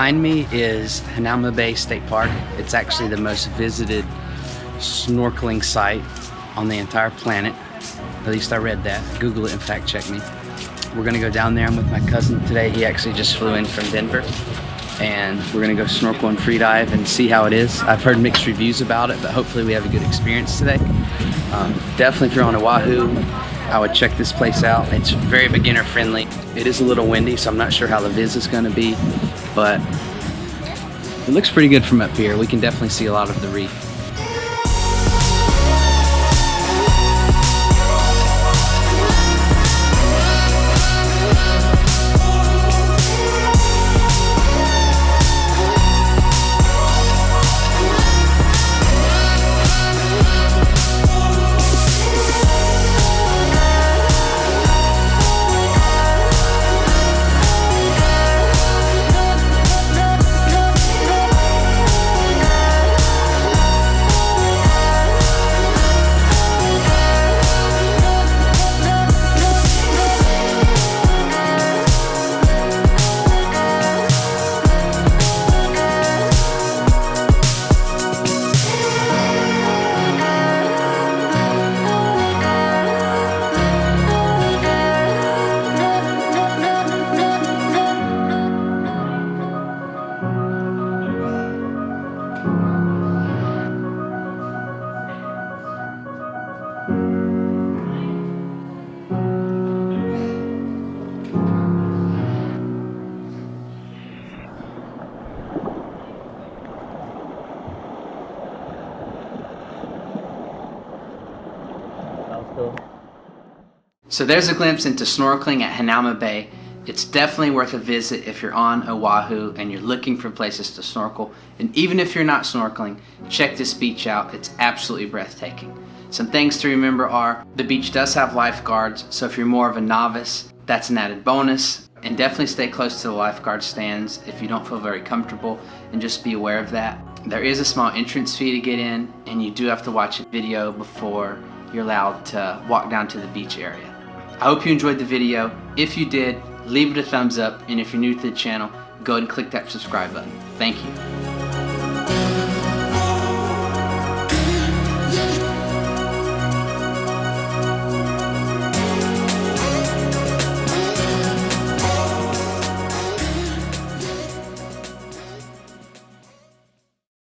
behind me is Hanauma Bay State Park. It's actually the most visited snorkeling site on the entire planet. At least I read that. Google it and fact check me. We're gonna go down there. I'm with my cousin today. He actually just flew in from Denver. And we're gonna go snorkel and free dive and see how it is. I've heard mixed reviews about it, but hopefully we have a good experience today. Definitely if you're on Oahu, I would check this place out. It's very beginner friendly. It is a little windy, so I'm not sure how the viz is gonna be, but it looks pretty good from up here. We can definitely see a lot of the reef. So there's a glimpse into snorkeling at Hanauma Bay. It's definitely worth a visit if you're on Oahu and you're looking for places to snorkel. And even if you're not snorkeling, check this beach out. It's absolutely breathtaking. Some things to remember are the beach does have lifeguards, so if you're more of a novice, that's an added bonus. And definitely stay close to the lifeguard stands if you don't feel very comfortable, and just be aware of that. There is a small entrance fee to get in, and you do have to watch a video before you're allowed to walk down to the beach area. I hope you enjoyed the video. If you did, leave it a thumbs up, and if you're new to the channel, go ahead and click that subscribe button. Thank you.